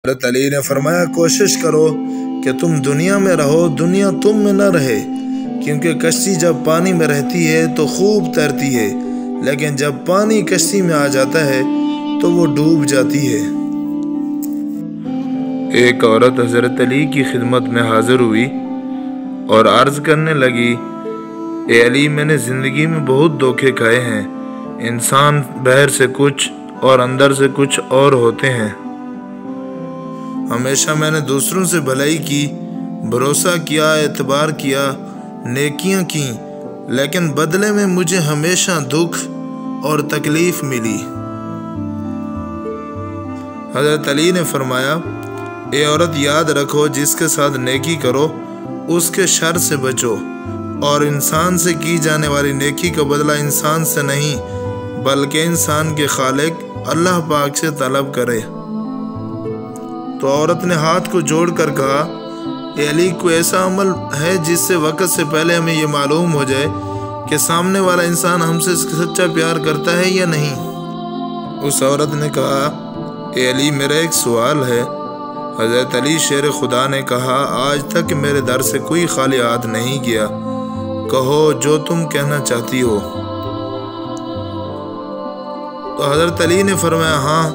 حضرت علی نے فرمایا کوشش کرو کہ تم دنیا میں رہو، دنیا تم میں نہ رہے، کیونکہ کشتی جب پانی میں رہتی ہے تو خوب تیرتی ہے، لیکن جب پانی کشتی میں آ جاتا ہے تو وہ ڈوب جاتی ہے۔ ایک عورت حضرت علی کی خدمت میں حاضر ہوئی اور عرض کرنے لگی، اے علی، میں نے زندگی میں بہت دھوکے کھائے ہیں، انسان باہر سے کچھ اور اندر سے کچھ اور ہوتے ہیں۔ ہمیشہ میں نے دوسروں سے بھلائی کی، بھروسہ کیا، اعتبار کیا، نیکیاں کیں، لیکن بدلے میں مجھے ہمیشہ دکھ اور تکلیف ملی۔ حضرت علی نے فرمایا، اے عورت، یاد رکھو جس کے ساتھ نیکی کرو اس کے شر سے بچو، اور انسان سے کی جانے والی نیکی کا بدلہ انسان سے نہیں بلکہ انسان کے خالق اللہ پاک سے طلب کرے۔ تو عورت نے ہاتھ کو جوڑ کر کہا، اے علی، کوئی ایسا عمل ہے جس سے وقت سے پہلے ہمیں یہ معلوم ہو جائے کہ سامنے والا انسان ہم سے سچا پیار کرتا ہے یا نہیں؟ اس عورت نے کہا، اے علی، میرا ایک سوال ہے۔ حضرت علی شیر خدا نے کہا، آج تک میرے در سے کوئی خالی ہاتھ نہیں گیا، کہو جو تم کہنا چاہتی ہو۔ تو حضرت علی نے فرمایا، ہاں،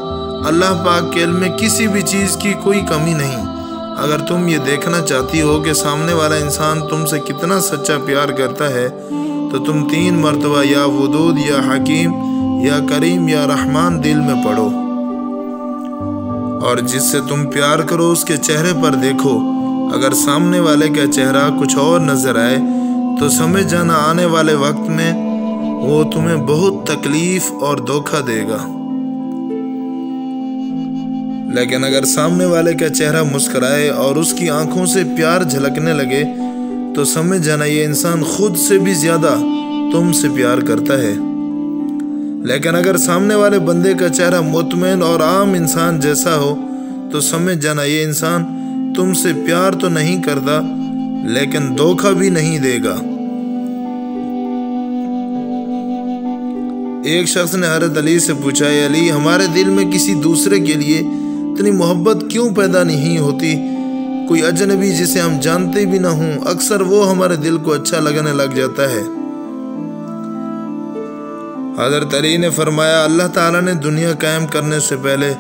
اللہ پاک کے علم میں کسی بھی چیز کی کوئی کمی نہیں۔ اگر تم یہ دیکھنا چاہتی ہو کہ سامنے والا انسان تم سے کتنا سچا پیار کرتا ہے تو تم 3 مرتبہ یا ودود یا حکیم یا کریم یا رحمان دل میں پڑھو، اور جس سے تم پیار کرو اس کے چہرے پر دیکھو، اگر سامنے والے کا چہرہ کچھ اور نظر آئے تو سمجھ جانا آنے والے وقت میں وہ تمہیں بہت تکلیف اور دھوکہ دے گا، لیکن اگر سامنے والے کا چہرہ مسکرائے اور اس کی آنکھوں سے پیار جھلکنے لگے تو سمجھ جانا یہ انسان خود سے بھی زیادہ تم سے پیار کرتا ہے، لیکن اگر سامنے والے بندے کا چہرہ مطمئن اور عام انسان جیسا ہو تو سمجھ جانا یہ انسان تم سے پیار تو نہیں کرتا لیکن دھوکہ بھی نہیں دے گا۔ ایک شخص نے حضرت علی سے پوچھا، اے علی، ہمارے دل میں کسی دوسرے کے لیے اتنی محبت کیوں پیدا نہیں ہوتی؟ کوئی اجنبی جسے ہم جانتے بھی نہ ہوں، اکثر وہ ہمارے دل کو اچھا لگنے لگ جاتا ہے۔ حضرت علی نے فرمایا، اللہ تعالیٰ نے دنیا قائم کرنے سے پہلے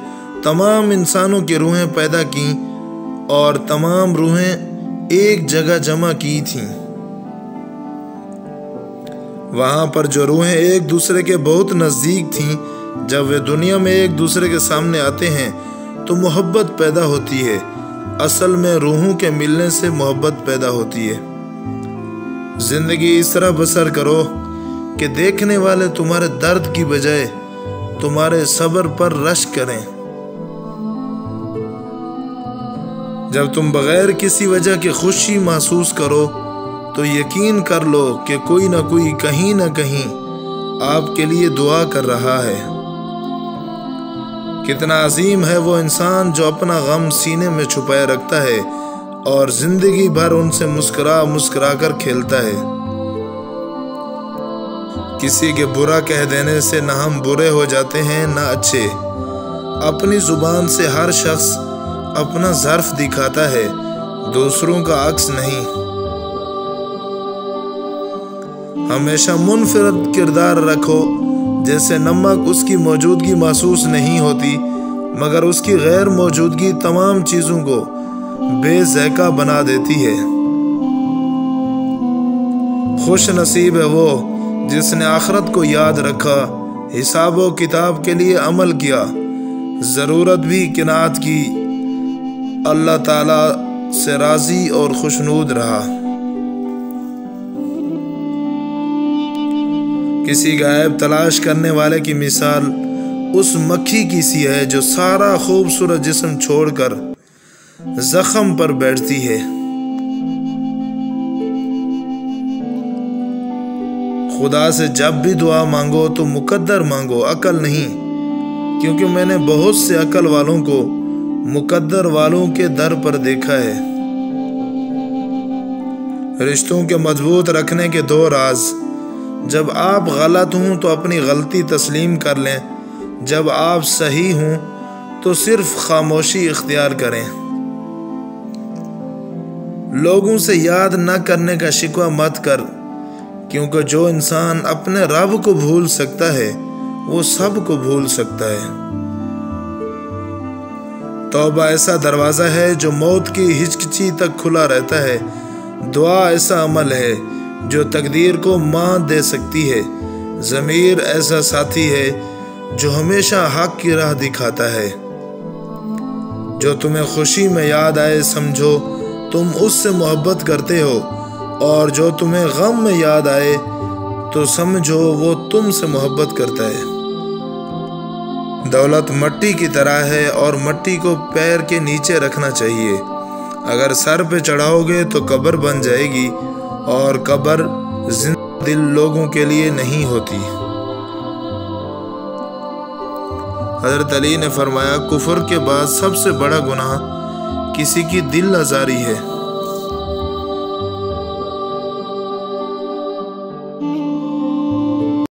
تمام انسانوں کی روحیں پیدا کیں اور تمام روحیں ایک جگہ جمع کی تھیں۔ وہاں پر جو روحیں ایک دوسرے کے بہت نزدیک تھیں، جب وہ دنیا میں ایک دوسرے کے سامنے آتے ہیں تو محبت پیدا ہوتی ہے۔ اصل میں روحوں کے ملنے سے محبت پیدا ہوتی ہے۔ زندگی اس طرح بسر کرو کہ دیکھنے والے تمہارے درد کی بجائے تمہارے صبر پر رشک کریں۔ جب تم بغیر کسی وجہ کے خوشی محسوس کرو تو یقین کر لو کہ کوئی نہ کوئی کہیں نہ کہیں آپ کے لیے دعا کر رہا ہے۔ کتنا عظیم ہے وہ انسان جو اپنا غم سینے میں چھپائے رکھتا ہے اور زندگی بھر ان سے مسکرا مسکرا کر کھیلتا ہے۔ کسی کے برا کہہ دینے سے نہ ہم برے ہو جاتے ہیں نہ اچھے۔ اپنی زبان سے ہر شخص اپنا ظرف دکھاتا ہے، دوسروں کا عکس نہیں۔ ہمیشہ منفرد کردار رکھو، جیسے نمک اس کی موجودگی محسوس نہیں ہوتی مگر اس کی غیر موجودگی تمام چیزوں کو بے ذائقہ بنا دیتی ہے۔ خوش نصیب ہے وہ جس نے آخرت کو یاد رکھا، حساب و کتاب کے لیے عمل کیا، ضرورت بھی قناعت کی، اللہ تعالیٰ سے راضی اور خوشنود رہا۔ کسی غائب تلاش کرنے والے کی مثال اس مکھی کی سی ہے جو سارا خوبصورت جسم چھوڑ کر زخم پر بیٹھتی ہے۔ خدا سے جب بھی دعا مانگو تو مقدر مانگو، عقل نہیں، کیونکہ میں نے بہت سے عقل والوں کو مقدر والوں کے در پر دیکھا ہے۔ رشتوں کے مضبوط رکھنے کے 2 راز: جب آپ غلط ہوں تو اپنی غلطی تسلیم کر لیں، جب آپ صحیح ہوں تو صرف خاموشی اختیار کریں۔ لوگوں سے یاد نہ کرنے کا شکوہ مت کر، کیونکہ جو انسان اپنے رب کو بھول سکتا ہے وہ سب کو بھول سکتا ہے۔ توبہ ایسا دروازہ ہے جو موت کی ہچکچی تک کھلا رہتا ہے۔ دعا ایسا عمل ہے جو تقدیر کو مات دے سکتی ہے۔ ضمیر ایسا ساتھی ہے جو ہمیشہ حق کی راہ دکھاتا ہے۔ جو تمہیں خوشی میں یاد آئے سمجھو تم اس سے محبت کرتے ہو، اور جو تمہیں غم میں یاد آئے تو سمجھو وہ تم سے محبت کرتا ہے۔ دولت مٹی کی طرح ہے اور مٹی کو پیر کے نیچے رکھنا چاہیے۔ اگر سر پہ چڑھاؤ گے تو قبر بن جائے گی، اور قبر زندہ دل لوگوں کے لیے نہیں ہوتی۔ حضرت علی نے فرمایا، کفر کے بعد سب سے بڑا گناہ کسی کی دل آزاری ہے۔